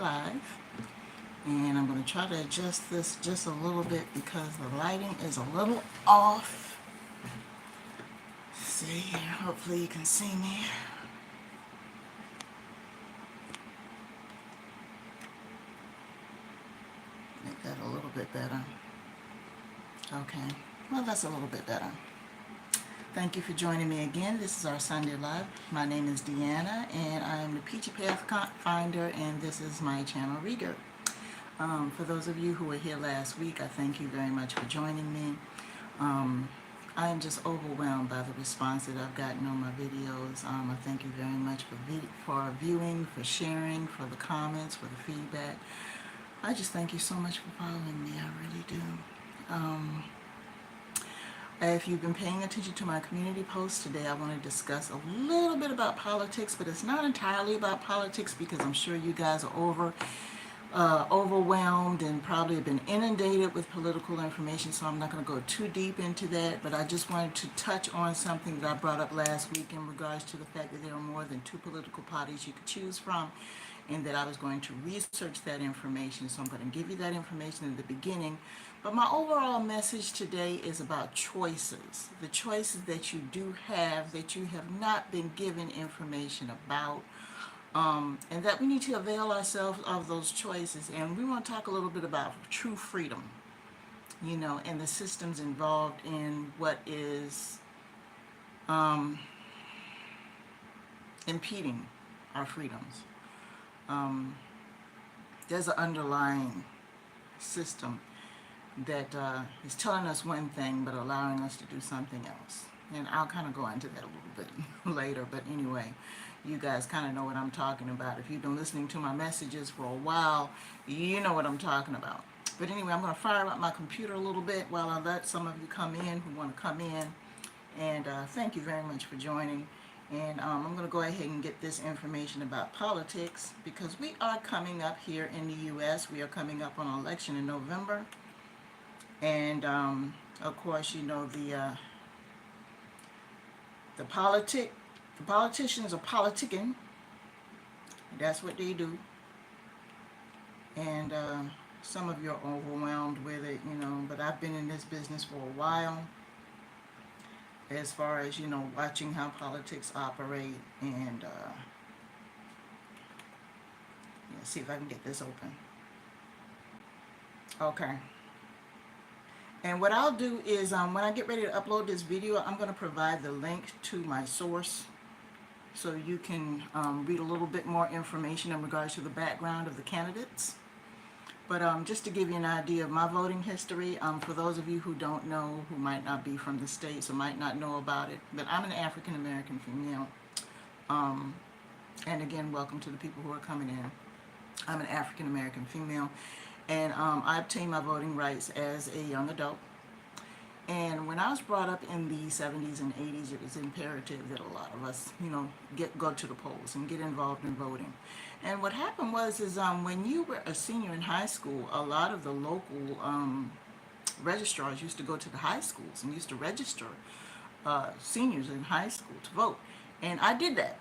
live, and I'm going to try to adjust this just a little bit because the lighting is a little off. See here, hopefully you can see me. Make that a little bit better. Okay, well, that's a little bit better. Thank you for joining me again. This is our Sunday Live. My name is Deanna, and I am the PeachyPathfinder, and this is my channel, REGGIRT. For those of you who were here last week, I thank you very much for joining me. I am just overwhelmed by the response that I've gotten on my videos. I thank you very much for viewing, for sharing, for the comments, for the feedback. I just thank you so much for following me. I really do. If you've been paying attention to my community posts today, I want to discuss a little bit about politics, but it's not entirely about politics because I'm sure you guys are overwhelmed and probably have been inundated with political information, so I'm not going to go too deep into that, but I just wanted to touch on something that I brought up last week in regards to the fact that there are more than 2 political parties you could choose from, and that I was going to research that information. So I'm going to give you that information in the beginning. But my overall message today is about choices. The choices that you do have that you have not been given information about. And that we need to avail ourselves of those choices. And we want to talk a little bit about true freedom, you know, and the systems involved in what is impeding our freedoms. There's an underlying system that is telling us one thing but allowing us to do something else. And I'll kind of go into that a little bit later, but anyway, you guys kind of know what I'm talking about. If you've been listening to my messages for a while, you know what I'm talking about. But anyway, I'm going to fire up my computer a little bit while I let some of you come in who want to come in. And thank you very much for joining. And I'm going to go ahead and get this information about politics because we are coming up here in the U.S. We are coming up on an election in November. And of course, you know, the politicians are politicking. That's what they do. And some of you are overwhelmed with it, you know, but I've been in this business for a while as far as, you know, watching how politics operate. And let's see if I can get this open. Okay. And what I'll do is when I get ready to upload this video, I'm going to provide the link to my source so you can read a little bit more information in regards to the background of the candidates. But just to give you an idea of my voting history, for those of you who don't know, who might not be from the States or might not know about it, but I'm an African American female. And again, welcome to the people who are coming in. I'm an African American female. And I obtained my voting rights as a young adult. And when I was brought up in the 70s and 80s, it was imperative that a lot of us, you know, go to the polls and get involved in voting. And what happened was when you were a senior in high school, a lot of the local registrars used to go to the high schools and used to register seniors in high school to vote. And I did that.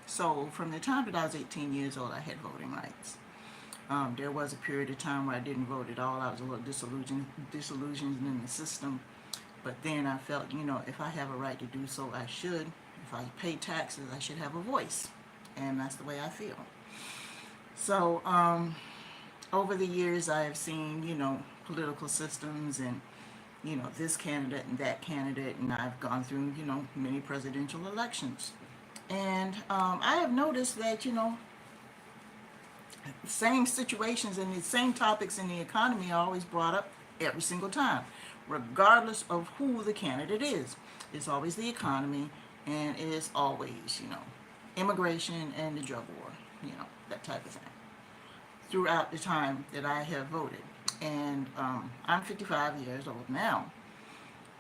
So from the time that I was 18 years old, I had voting rights. There was a period of time where I didn't vote at all. I was a little disillusioned in the system. But then I felt, you know, if I have a right to do so, I should. If I pay taxes, I should have a voice. And that's the way I feel. So over the years, I have seen, you know, political systems and, you know, this candidate and that candidate. And I've gone through, you know, many presidential elections. And I have noticed that, you know, the same situations and the same topics in the economy are always brought up every single time, regardless of who the candidate is. It's always the economy, and it is always, you know, immigration and the drug war, you know, that type of thing, throughout the time that I have voted. And I'm 55 years old now.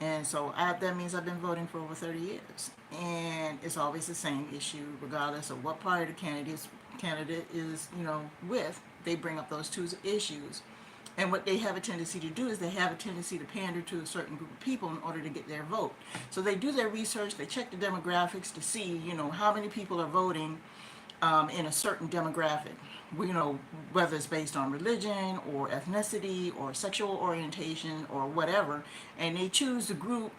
And so that means I've been voting for over 30 years. And it's always the same issue, regardless of what party the candidate is, you know, with. They bring up those 2 issues. And what they have a tendency to do is they have a tendency to pander to a certain group of people in order to get their vote. So they do their research, they check the demographics to see, you know, how many people are voting in a certain demographic. You know, whether it's based on religion or ethnicity or sexual orientation or whatever, and they choose the group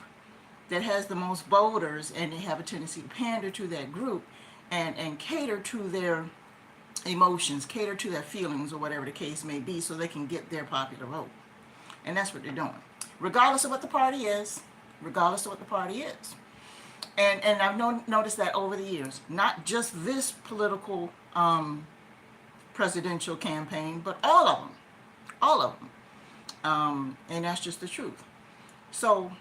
that has the most voters, and they have a tendency to pander to that group and cater to their emotions, cater to their feelings, or whatever the case may be, so they can get their popular vote. And that's what they're doing, regardless of what the party is, regardless of what the party is. And I've noticed that over the years, not just this political presidential campaign, but all of them, all of them. And that's just the truth. So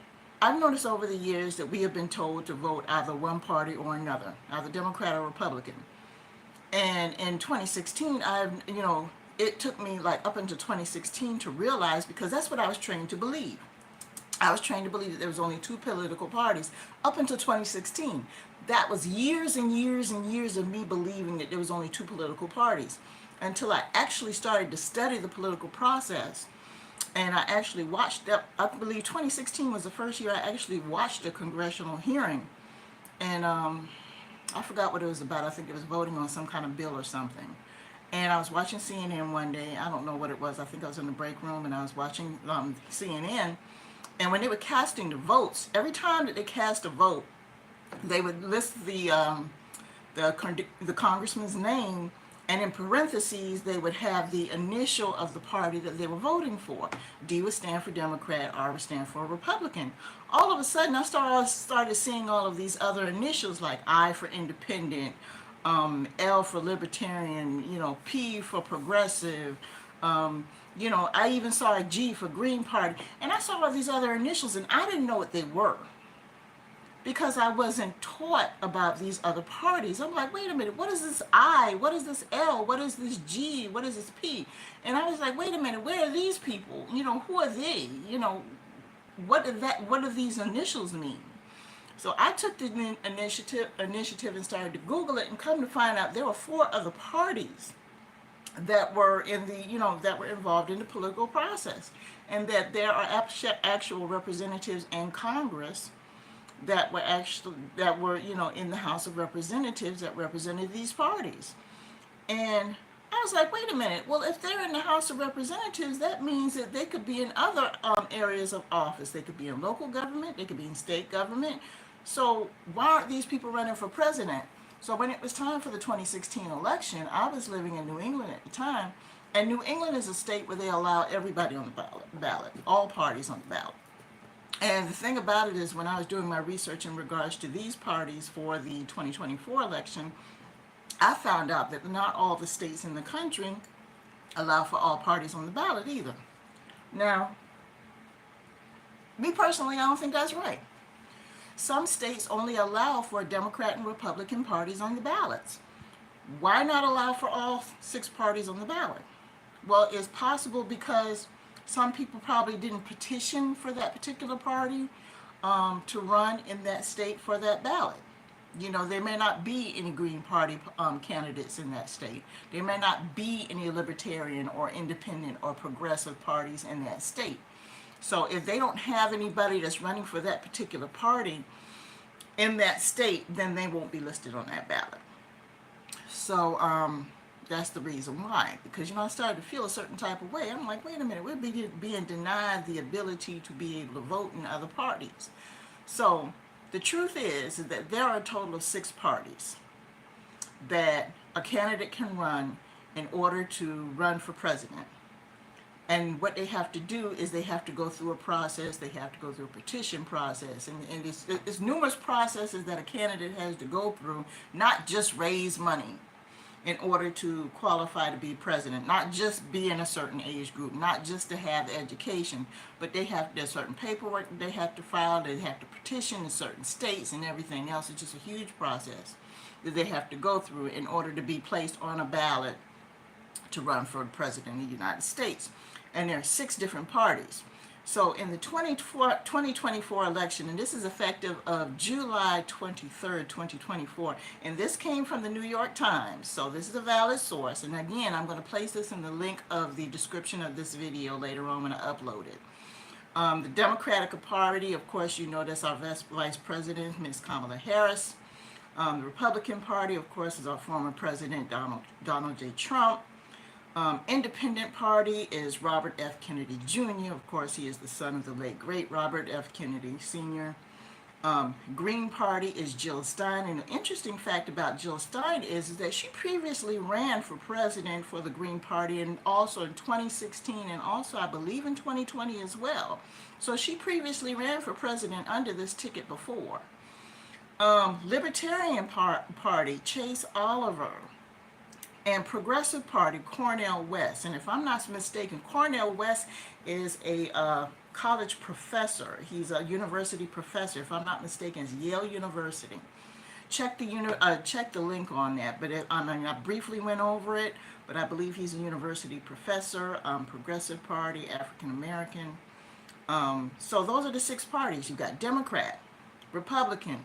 I've noticed over the years that we have been told to vote either one party or another, either Democrat or Republican. And in 2016, it took me like up until 2016 to realize, because that's what I was trained to believe. I was trained to believe that there was only two political parties up until 2016. That was years and years and years of me believing that there was only two political parties, until I actually started to study the political process. And I actually watched that. I believe 2016 was the first year I actually watched a congressional hearing. And I forgot what it was about. I think it was voting on some kind of bill or something. And I was watching CNN one day. I don't know what it was. I think I was in the break room and I was watching CNN. And when they were casting the votes, every time that they cast a vote, they would list the congressman's name, and in parentheses they would have the initial of the party that they were voting for. D would stand for Democrat, R would stand for Republican. All of a sudden, I started seeing all of these other initials, like I for Independent, L for Libertarian, P for Progressive. I even saw a G for Green Party, and I saw all these other initials, and I didn't know what they were because I wasn't taught about these other parties. I'm like, wait a minute, what is this I? What is this L? What is this G? What is this P? And I was like, wait a minute, where are these people? Who are they? What do these initials mean? So I took the initiative and started to Google it, and come to find out there were 4 other parties that were that were involved in the political process, and that there are actual representatives in Congress that were in the House of Representatives that represented these parties. And I was like, wait a minute, well, if they're in the House of Representatives, that means that they could be in other areas of office. They could be in local government, they could be in state government. So why aren't these people running for president? So when it was time for the 2016 election, I was living in New England at the time, and New England is a state where they allow everybody on the ballot, all parties on the ballot. And the thing about it is, when I was doing my research in regards to these parties for the 2024 election, I found out that not all the states in the country allow for all parties on the ballot either. Now, me personally, I don't think that's right. Some states only allow for Democrat and Republican parties on the ballots. Why not allow for all 6 parties on the ballot? Well, it's possible because some people probably didn't petition for that particular party to run in that state for that ballot. There may not be any Green Party candidates in that state. There may not be any Libertarian or Independent or Progressive parties in that state. So if they don't have anybody that's running for that particular party in that state, then they won't be listed on that ballot. So that's the reason why. Because, I started to feel a certain type of way. I'm like, wait a minute, we're being denied the ability to be able to vote in other parties. So the truth is that there are a total of 6 parties that a candidate can run in order to run for president. And what they have to do is they have to go through a process. They have to go through a petition process. And it's numerous processes that a candidate has to go through, not just raise money in order to qualify to be president, not just be in a certain age group, not just to have education, but there's certain paperwork that they have to file. They have to petition in certain states and everything else. It's just a huge process that they have to go through in order to be placed on a ballot to run for president of the United States. And there are 6 different parties. So in the 2024 election, and this is effective of July 23rd, 2024, and this came from the New York Times, so this is a valid source. And again, I'm going to place this in the link of the description of this video later on when I upload it. The Democratic Party, of course, that's our Vice President, Ms. Kamala Harris. The Republican Party, of course, is our former president, Donald J. Trump. Independent Party is Robert F. Kennedy Jr. Of course, he is the son of the late, great Robert F. Kennedy Sr. Green Party is Jill Stein. And the interesting fact about Jill Stein is that she previously ran for president for the Green Party, and also in 2016, and also I believe in 2020 as well. So she previously ran for president under this ticket before. Libertarian Party, Chase Oliver. And Progressive Party, Cornel West. And if I'm not mistaken, Cornel West is a college professor. He's a university professor. If I'm not mistaken, it's Yale University. Check the link on that. But I briefly went over it, but I believe he's a university professor. Progressive Party, African American. So those are the 6 parties. You've got Democrat, Republican,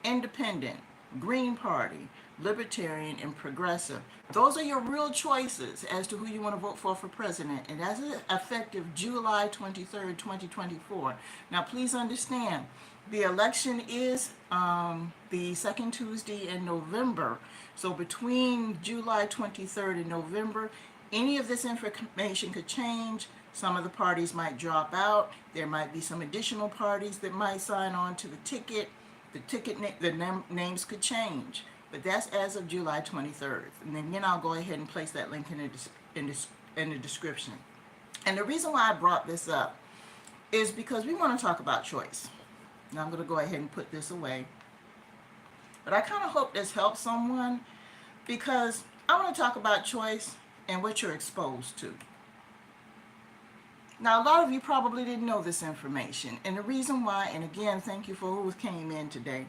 Independent, Green Party, Libertarian, and Progressive. Those are your real choices as to who you want to vote for president, and that's effective July 23rd, 2024. Now, please understand, the election is the second Tuesday in November. So between July 23rd and November, any of this information could change. Some of the parties might drop out. There might be some additional parties that might sign on to the ticket. The names could change. But that's as of July 23rd. And then I'll go ahead and place that link in the description. And the reason why I brought this up is because we want to talk about choice. Now I'm going to go ahead and put this away. But I kind of hope this helps someone, because I want to talk about choice and what you're exposed to. Now, a lot of you probably didn't know this information. And the reason why, and again, thank you for who came in today.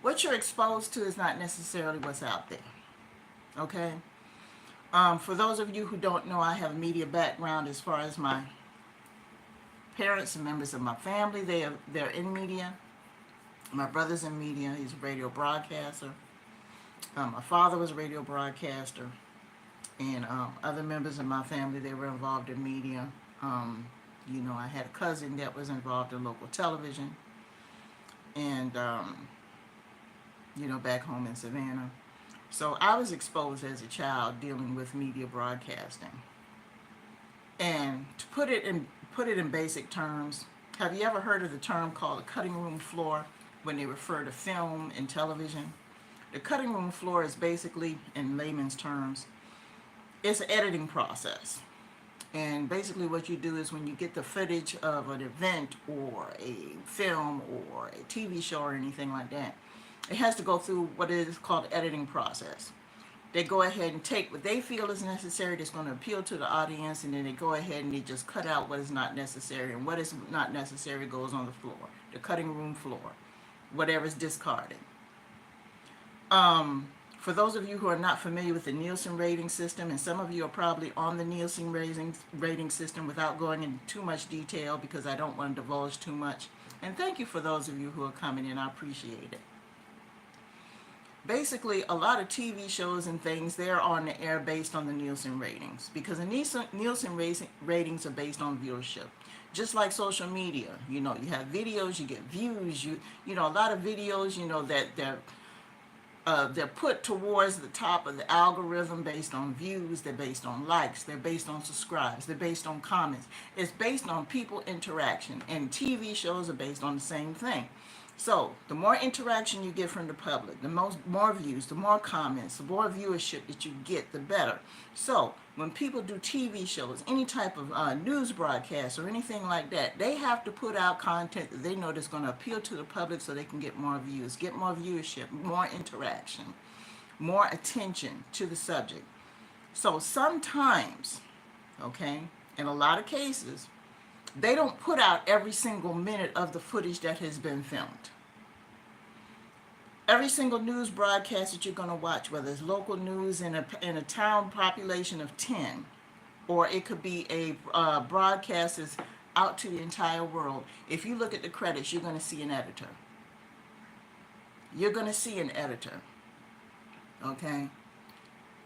What you're exposed to is not necessarily what's out there. Okay? For those of you who don't know, I have a media background as far as my parents and members of my family. They're in media. My brother's in media. He's a radio broadcaster. My father was a radio broadcaster. And other members of my family, they were involved in media. I had a cousin that was involved in local television, and, back home in Savannah. So I was exposed as a child dealing with media broadcasting. And to put it in basic terms, have you ever heard of the term called the cutting room floor when they refer to film and television? The cutting room floor is basically, in layman's terms, it's an editing process. And basically what you do is when you get the footage of an event or a film or a TV show or anything like that, it has to go through what is called the editing process. They go ahead and take what they feel is necessary that's going to appeal to the audience, and then they go ahead and they just cut out what is not necessary, and what is not necessary goes on the floor, the cutting room floor, whatever is discarded. For those of you who are not familiar with the Nielsen rating system, and some of you are probably on the Nielsen rating system without going into too much detail because I don't want to divulge too much. And thank you for those of you who are coming in. I appreciate it. Basically, a lot of TV shows and things, they're on the air based on the Nielsen ratings, because the Nielsen ratings are based on viewership. Just like social media, you have videos, you get views, a lot of videos, that they're put towards the top of the algorithm based on views, they're based on likes, they're based on subscribes, they're based on comments. It's based on people interaction, and TV shows are based on the same thing. So the more interaction you get from the public, the more views, the more comments, the more viewership that you get, the better. So when people do TV shows, any type of news broadcast or anything like that, they have to put out content that they know that's going to appeal to the public so they can get more views, get more viewership, more interaction, more attention to the subject. So sometimes, okay, in a lot of cases, they don't put out every single minute of the footage that has been filmed. Every single news broadcast that you're going to watch, whether it's local news in a town population of 10, or it could be a broadcast that's out to the entire world, if you look at the credits, you're going to see an editor. You're going to see an editor. Okay?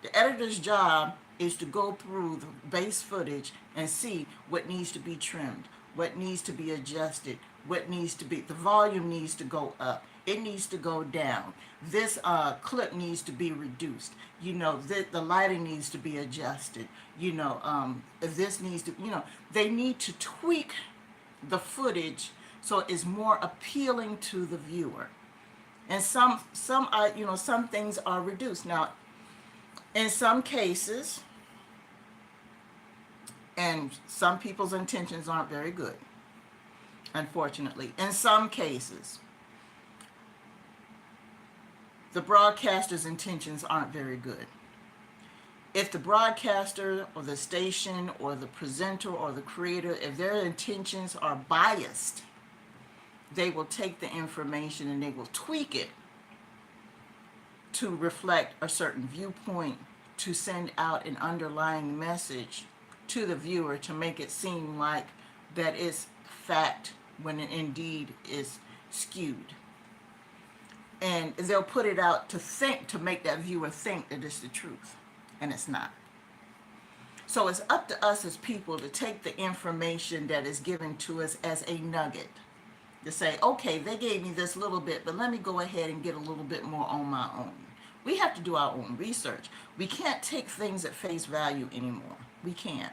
The editor's job is to go through the base footage and see what needs to be trimmed, what needs to be adjusted, what needs to be, the volume needs to go up, it needs to go down, this clip needs to be reduced, you know, the lighting needs to be adjusted, you know, if this needs to, you know, they need to tweak the footage so it's more appealing to the viewer. And some you know, some things are reduced. Now, in some cases, and some people's intentions aren't very good, unfortunately. In some cases, the broadcaster's intentions aren't very good. If the broadcaster or the station or the presenter or the creator, if their intentions are biased, they will take the information and they will tweak it to reflect a certain viewpoint, to send out an underlying message to the viewer to make it seem like that is fact when it indeed is skewed. And they'll put it out to think, to make that viewer think that it's the truth, and it's not. So it's up to us as people to take the information that is given to us as a nugget, to say, okay, they gave me this little bit, but let me go ahead and get a little bit more on my own. We have to do our own research. We can't take things at face value anymore. We can't.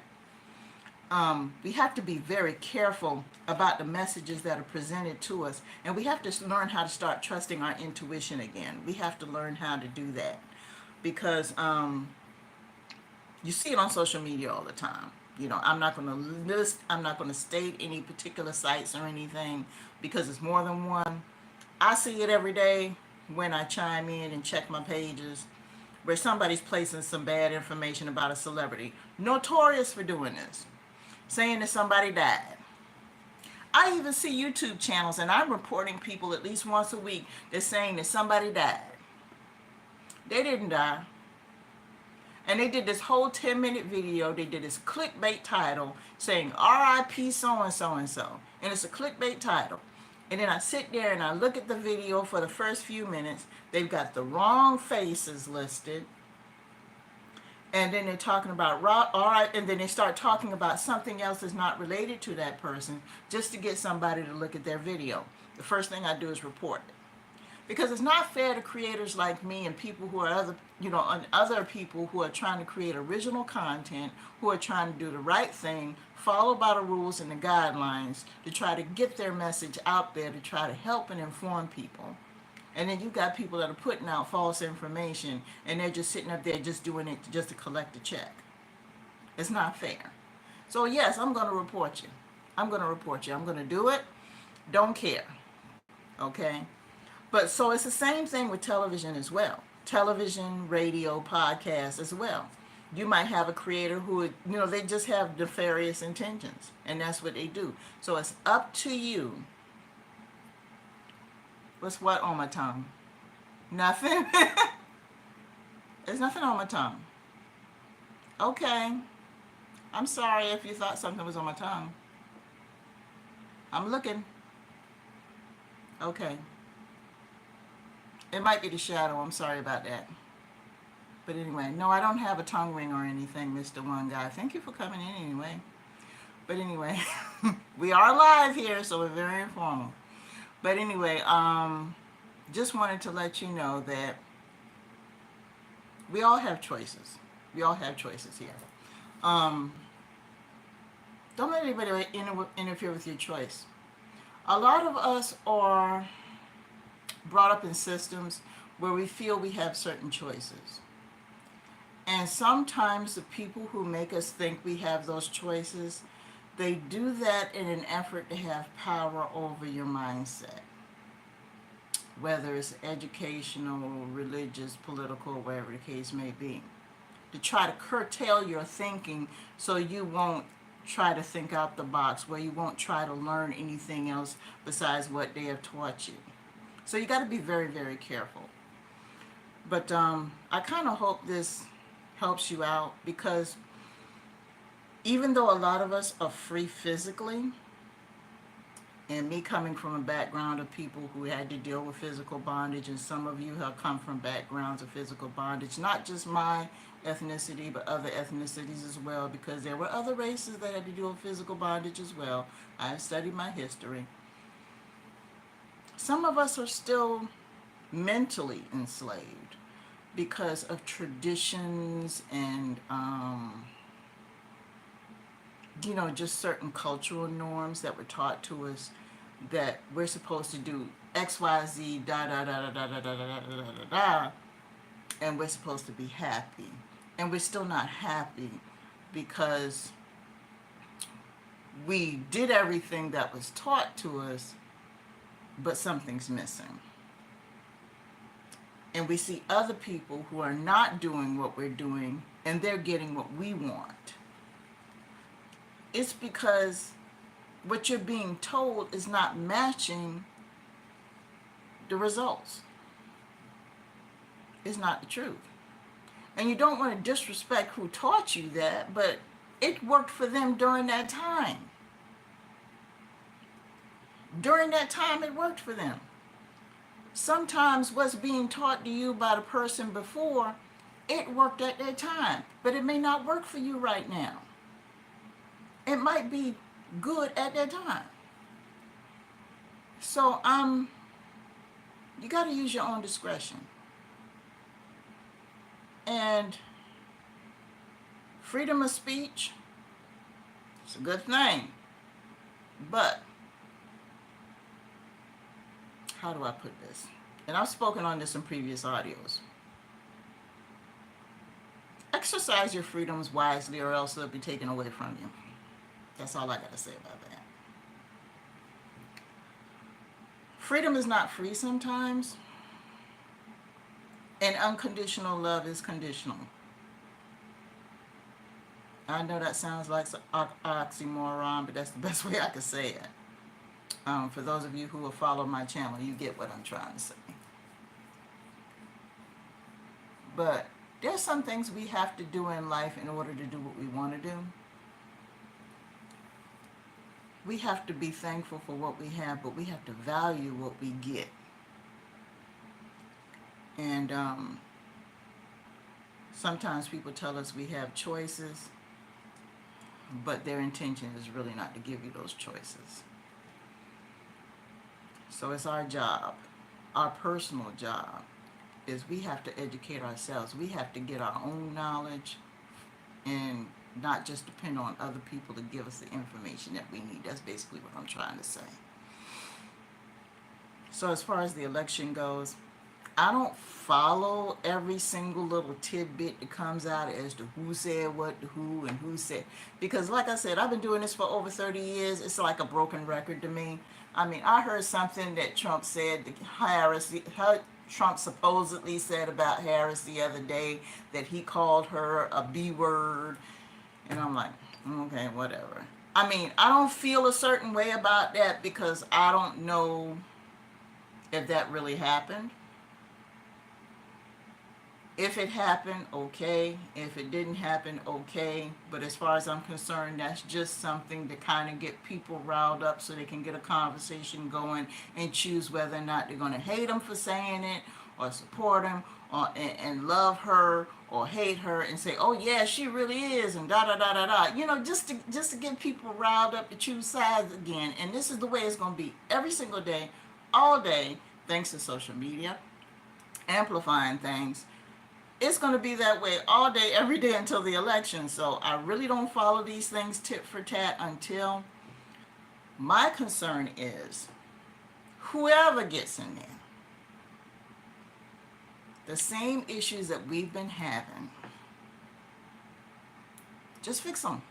We have to be very careful about the messages that are presented to us, and we have to learn how to start trusting our intuition again. We have to learn how to do that, because you see it on social media all the time. You know, I'm not going to state any particular sites or anything because it's more than one. I see it every day when I chime in and check my pages where somebody's placing some bad information about a celebrity, notorious for doing this, saying that somebody died. I even see YouTube channels, and I'm reporting people at least once a week that's saying that somebody died. They didn't die. And they did this whole 10-minute video. They did this clickbait title saying RIP so-and-so and so. And it's a clickbait title. And then I sit there and I look at the video for the first few minutes. They've got the wrong faces listed. And then they're talking about, and then they start talking about something else that's not related to that person just to get somebody to look at their video. The first thing I do is report it. Because it's not fair to creators like me and people who are other people who are trying to create original content, who are trying to do the right thing, follow by the rules and the guidelines to try to get their message out there, to try to help and inform people. And then you've got people that are putting out false information, and they're just sitting up there just doing it just to collect a check. It's not fair. So yes, I'm going to report you. I'm going to report you. I'm going to do it. Don't care. Okay? But so it's the same thing with television as well. Television, radio, podcasts as well. You might have a creator who, they just have nefarious intentions, and that's what they do. So it's up to you. What's what on my tongue? Nothing? There's nothing on my tongue. Okay. I'm sorry if you thought something was on my tongue. I'm looking. Okay. It might be the shadow. I'm sorry about that. But anyway, no, I don't have a tongue ring or anything, Mr. One Guy. Thank you for coming in anyway. But anyway, we are live here, so we're very informal. But anyway, just wanted to let you know that we all have choices. We all have choices here. Don't let anybody interfere with your choice. A lot of us are brought up in systems where we feel we have certain choices. And sometimes the people who make us think we have those choices, they do that in an effort to have power over your mindset. Whether it's educational, religious, political, whatever the case may be. To try to curtail your thinking so you won't try to think out the box, where you won't try to learn anything else besides what they have taught you. So you got to be very, very careful. But I kind of hope this helps you out, because even though a lot of us are free physically, And me coming from a background of people who had to deal with physical bondage, and some of you have come from backgrounds of physical bondage, not just my ethnicity, but other ethnicities as well, because there were other races that had to deal with physical bondage as well. I studied my history. Some of us are still mentally enslaved because of traditions and, just certain cultural norms that were taught to us, that we're supposed to do X, Y, Z, da da da da da da da da da da da, and we're supposed to be happy. And we're still not happy because we did everything that was taught to us, but something's missing. And we see other people who are not doing what we're doing, and they're getting what we want. It's because what you're being told is not matching the results. It's not the truth. And you don't want to disrespect who taught you that, but it worked for them during that time. During that time, it worked for them. Sometimes what's being taught to you by the person before, it worked at that time, but it may not work for you right now. It might be good at that time. So you got to use your own discretion. And freedom of speech, it's a good thing. But how do I put this? And I've spoken on this in previous audios. Exercise your freedoms wisely, or else they'll be taken away from you. That's all I got to say about that. Freedom is not free sometimes. And unconditional love is conditional. I know that sounds like an oxymoron, but that's the best way I could say it. For those of you who will follow my channel, you get what I'm trying to say. But there's some things we have to do in life in order to do what we want to do. We have to be thankful for what we have, but we have to value what we get. And sometimes people tell us we have choices, but their intention is really not to give you those choices. So it's our job, our personal job, is we have to educate ourselves. We have to get our own knowledge and not just depend on other people to give us the information that we need. That's basically what I'm trying to say. So as far as the election goes, I don't follow every single little tidbit that comes out as to who said what to who and who said. Because like I said, I've been doing this for over 30 years. It's like a broken record to me. I mean, I heard something that Trump said to Harris, Trump supposedly said about Harris the other day, that he called her a B word. And I'm like, okay, whatever. I mean, I don't feel a certain way about that because I don't know if that really happened. If it happened, okay. If it didn't happen, okay. But as far as I'm concerned, that's just something to kind of get people riled up so they can get a conversation going and choose whether or not they're going to hate him for saying it, or support him, or and love her, or hate her and say, oh yeah, she really is, and da da da da da. You know, just to get people riled up to choose sides again. And this is the way it's going to be every single day, all day, thanks to social media, amplifying things. It's going to be that way all day, every day until the election. So I really don't follow these things tit for tat until my concern is whoever gets in there, the same issues that we've been having, just fix them.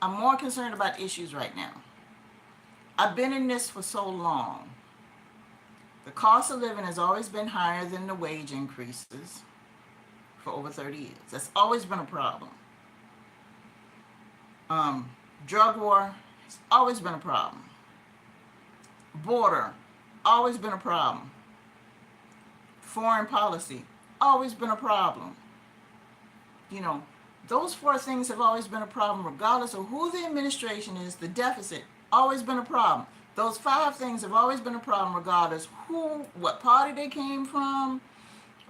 I'm more concerned about issues right now. I've been in this for so long. The cost of living has always been higher than the wage increases for over 30 years. That's always been a problem. Drug war has always been a problem. Border, always been a problem. Foreign policy, always been a problem. You know, those four things have always been a problem regardless of who the administration is. The deficit Always been a problem. Those 5 things have always been a problem, regardless what party they came from,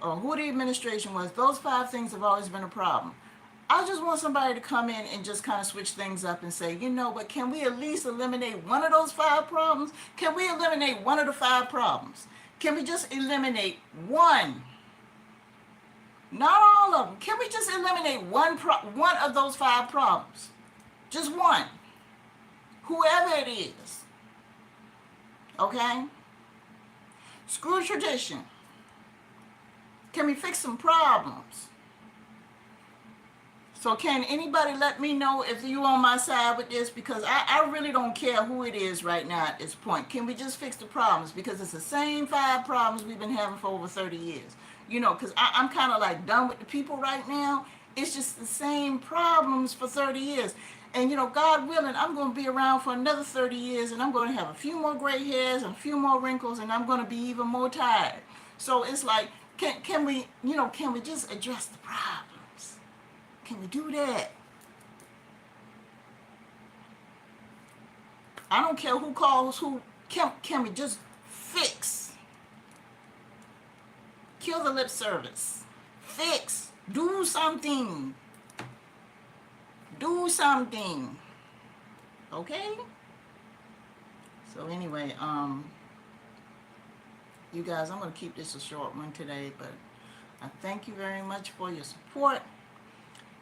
or who the administration was. Those 5 things have always been a problem. I just want somebody to come in and just kind of switch things up and say, you know what, can we at least eliminate one of those 5 problems? Can we eliminate one of the 5 problems? Can we just eliminate one? Not all of them. Can we just eliminate one of those 5 problems? Just one. Whoever it is. Okay? Screw tradition. Can we fix some problems? So can anybody let me know if you on my side with this? Because I really don't care who it is right now at this point. Can we just fix the problems? Because it's the same 5 problems we've been having for over 30 years. You know, because I'm kind of like done with the people right now. It's just the same problems for 30 years. And, you know, God willing, I'm going to be around for another 30 years, and I'm going to have a few more gray hairs and a few more wrinkles, and I'm going to be even more tired. So it's like, can we just address the problems? Can we do that? I don't care who calls who. Can we just fix? Kill the lip service. Fix. Do something. Do something. Okay? So anyway, you guys, I'm going to keep this a short one today, but I thank you very much for your support.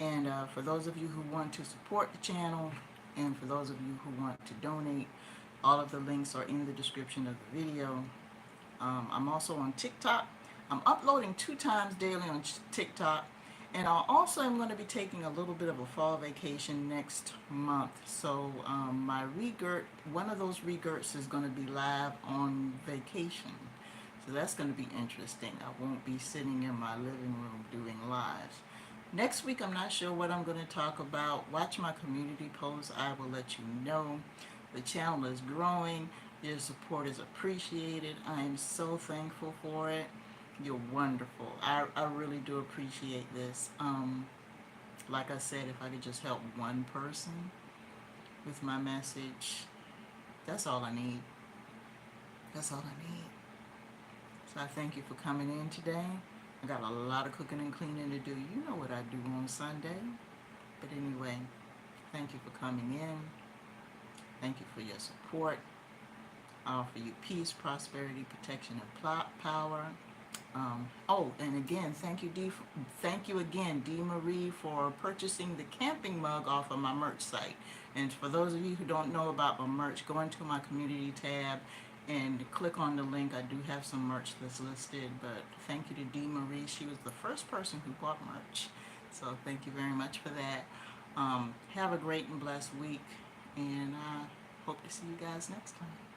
And for those of you who want to support the channel, and for those of you who want to donate, all of the links are in the description of the video. I'm also on TikTok. I'm uploading 2 times daily on TikTok. And I also am going to be taking a little bit of a fall vacation next month. So my REGGIRT, one of those REGGIRTs is going to be live on vacation. So that's going to be interesting. I won't be sitting in my living room doing lives. Next week, I'm not sure what I'm going to talk about. Watch my community posts. I will let you know. The channel is growing. Your support is appreciated. I am so thankful for it. You're wonderful. I really do appreciate this. Like I said, if I could just help one person with my message, that's all I need. That's all I need. So I thank you for coming in today. I got a lot of cooking and cleaning to do. You know what I do on Sunday. But anyway, thank you for coming in. Thank you for your support. I offer you peace, prosperity, protection, and power. And again, thank you again, D. Marie, for purchasing the camping mug off of my merch site. And for those of you who don't know about my merch, go into my community tab and click on the link. I do have some merch that's listed, but thank you to D. Marie. She was the first person who bought merch. So thank you very much for that. Have a great and blessed week, and I hope to see you guys next time.